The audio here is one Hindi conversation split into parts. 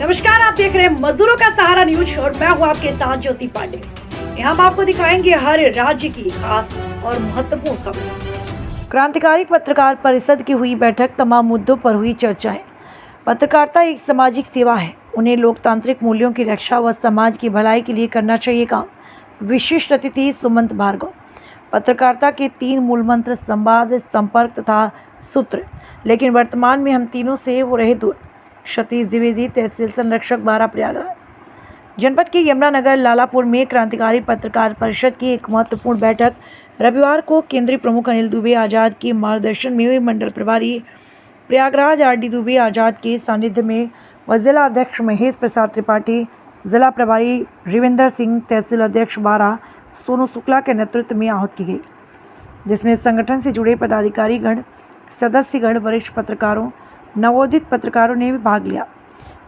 नमस्कार, आप देख रहे हैं मजदूरों का सहारा न्यूज और मैं हूं आपके साथ ज्योति पांडे। यहाँ हम आपको दिखाएंगे हर राज्य की खास और महत्वपूर्ण खबरें। क्रांतिकारी पत्रकार परिषद की हुई बैठक, तमाम मुद्दों पर हुई चर्चाएं। पत्रकारिता एक सामाजिक सेवा है, उन्हें लोकतांत्रिक मूल्यों की रक्षा व समाज की भलाई के लिए करना चाहिए काम। विशिष्ट अतिथि सुमंत भार्गव। पत्रकारिता के 3 मूल मंत्र संवाद, संपर्क तथा सूत्र, लेकिन वर्तमान में हम तीनों से हो रहे दूर। सतीश द्विवेदी, तहसील संरक्षक, बारा, प्रयागराज। जनपद के यमुनानगर लालापुर में क्रांतिकारी पत्रकार परिषद की एक महत्वपूर्ण बैठक रविवार को केंद्रीय प्रमुख अनिल दुबे आज़ाद के मार्गदर्शन में मंडल प्रभारी प्रयागराज आर.डी. दुबे आज़ाद के सानिध्य में व जिला अध्यक्ष महेश प्रसाद त्रिपाठी, जिला प्रभारी रविंदर सिंह, तहसील अध्यक्ष बारा सोनू शुक्ला के नेतृत्व में आहूत की गई, जिसमें संगठन से जुड़े पदाधिकारीगण, सदस्यगण, वरिष्ठ पत्रकारों, नवोदित पत्रकारों ने भी भाग लिया।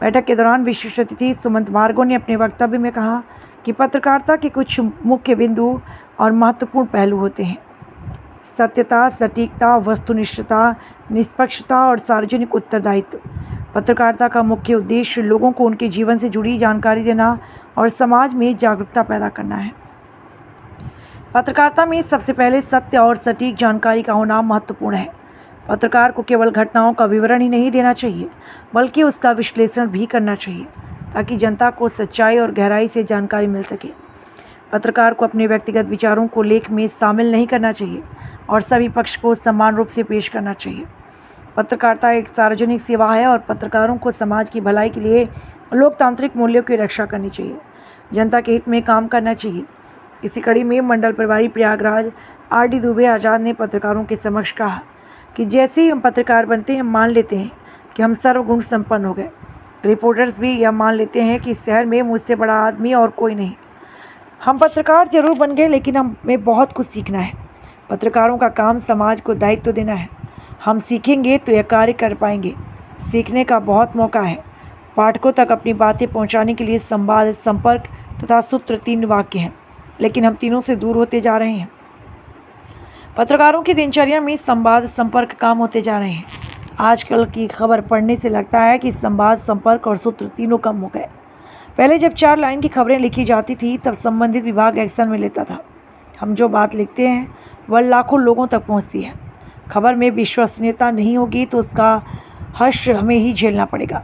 बैठक के दौरान विशिष्ट अतिथि सुमंत भार्गव ने अपने वक्तव्य में कहा कि पत्रकारिता के कुछ मुख्य बिंदु और महत्वपूर्ण पहलू होते हैं: सत्यता, सटीकता, वस्तुनिष्ठता, निष्पक्षता और सार्वजनिक उत्तरदायित्व। पत्रकारिता का मुख्य उद्देश्य लोगों को उनके जीवन से जुड़ी जानकारी देना और समाज में जागरूकता पैदा करना है। पत्रकारिता में सबसे पहले सत्य और सटीक जानकारी का होना महत्वपूर्ण है। पत्रकार को केवल घटनाओं का विवरण ही नहीं देना चाहिए, बल्कि उसका विश्लेषण भी करना चाहिए, ताकि जनता को सच्चाई और गहराई से जानकारी मिल सके। पत्रकार को अपने व्यक्तिगत विचारों को लेख में शामिल नहीं करना चाहिए और सभी पक्ष को समान रूप से पेश करना चाहिए। पत्रकारिता एक सार्वजनिक सेवा है और पत्रकारों को समाज की भलाई के लिए लोकतांत्रिक मूल्यों की रक्षा करनी चाहिए, जनता के हित में काम करना चाहिए। इसी कड़ी में मंडल प्रभारी प्रयागराज आर.डी. दुबे आज़ाद ने पत्रकारों के समक्ष कहा कि जैसे ही हम पत्रकार बनते हैं, हम मान लेते हैं कि हम सर्वगुण संपन्न हो गए। रिपोर्टर्स भी यह मान लेते हैं कि शहर में मुझसे बड़ा आदमी और कोई नहीं। हम पत्रकार जरूर बन गए, लेकिन हमें बहुत कुछ सीखना है। पत्रकारों का काम समाज को दायित्व देना है। हम सीखेंगे तो यह कार्य कर पाएंगे। सीखने का बहुत मौका है। पाठकों तक अपनी बातें पहुँचाने के लिए संवाद, संपर्क तथा सूत्र 3 वाक्य हैं, लेकिन हम तीनों से दूर होते जा रहे हैं। पत्रकारों की दिनचर्या में संवाद, संपर्क काम होते जा रहे हैं। आजकल की खबर पढ़ने से लगता है कि संवाद, संपर्क और सूत्र तीनों कम हो गए। पहले जब 4 लाइन की खबरें लिखी जाती थी, तब संबंधित विभाग एक्शन में लेता था। हम जो बात लिखते हैं वह लाखों लोगों तक पहुंचती है। खबर में विश्वसनीयता नहीं होगी तो उसका हश्र हमें ही झेलना पड़ेगा।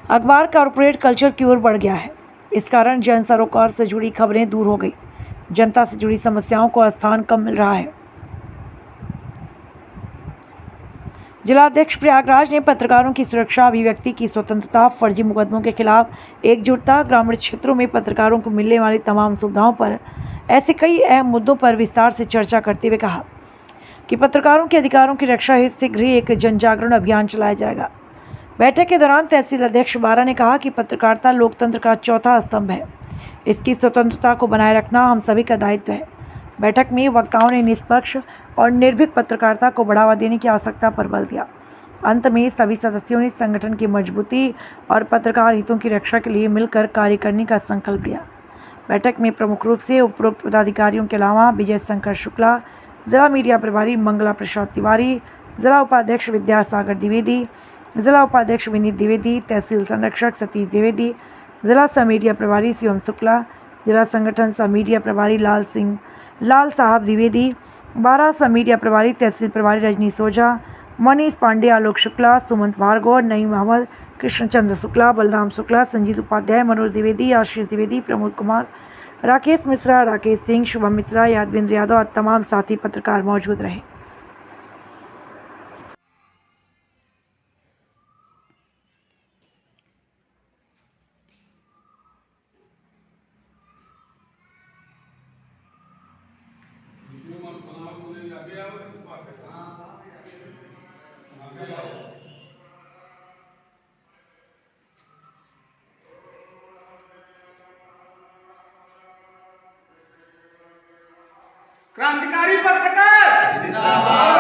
अखबार कॉर्पोरेट कल्चर की ओर बढ़ गया है। इस कारण जन सरोकार से जुड़ी खबरें दूर हो गई। जनता से जुड़ी समस्याओं को स्थान कम मिल रहा है। जिलाध्यक्ष प्रयागराज ने पत्रकारों की सुरक्षा, अभिव्यक्ति की स्वतंत्रता, फर्जी मुकदमों के खिलाफ एकजुटता, ग्रामीण क्षेत्रों में पत्रकारों को मिलने वाली तमाम सुविधाओं पर ऐसे कई अहम मुद्दों पर विस्तार से चर्चा करते हुए कहा कि पत्रकारों के अधिकारों की रक्षा हेतु शीघ्र ही एक जन जागरण अभियान चलाया जाएगा। बैठक के दौरान तहसील अध्यक्ष बारा ने कहा कि पत्रकारिता लोकतंत्र का चौथा स्तंभ है। इसकी स्वतंत्रता को बनाए रखना हम सभी का दायित्व है। बैठक में वक्ताओं ने निष्पक्ष और निर्भीक पत्रकारिता को बढ़ावा देने की आवश्यकता पर बल दिया। अंत में सभी सदस्यों ने संगठन की मजबूती और पत्रकार हितों की रक्षा के लिए मिलकर कार्य करने का संकल्प लिया। बैठक में प्रमुख रूप से उपरोक्त पदाधिकारियों के अलावा विजय शंकर शुक्ला, जिला मीडिया प्रभारी मंगला प्रसाद तिवारी, जिला उपाध्यक्ष विद्यासागर द्विवेदी, जिला उपाध्यक्ष विनीत द्विवेदी, तहसील संरक्षक सतीश द्विवेदी, जिला सह मीडिया प्रभारी शिवम शुक्ला, जिला संगठन सह मीडिया प्रभारी लाल साहब द्विवेदी, बारा सह मीडिया प्रभारी तहसील प्रभारी रजनीश ओझा, मनीष पांडे, आलोक शुक्ला, सुमंत भार्गव, नईम अहमद, कृष्णचंद्र शुक्ला, बलराम शुक्ला, संजीत उपाध्याय, मनोज द्विवेदी, आशीष द्विवेदी, प्रमोद कुमार, राकेश मिश्रा, राकेश सिंह, शुभम मिश्रा, यादवेंद्र यादव और तमाम साथी पत्रकार मौजूद रहे। क्रांतिकारी पत्रकार जिंदाबाद।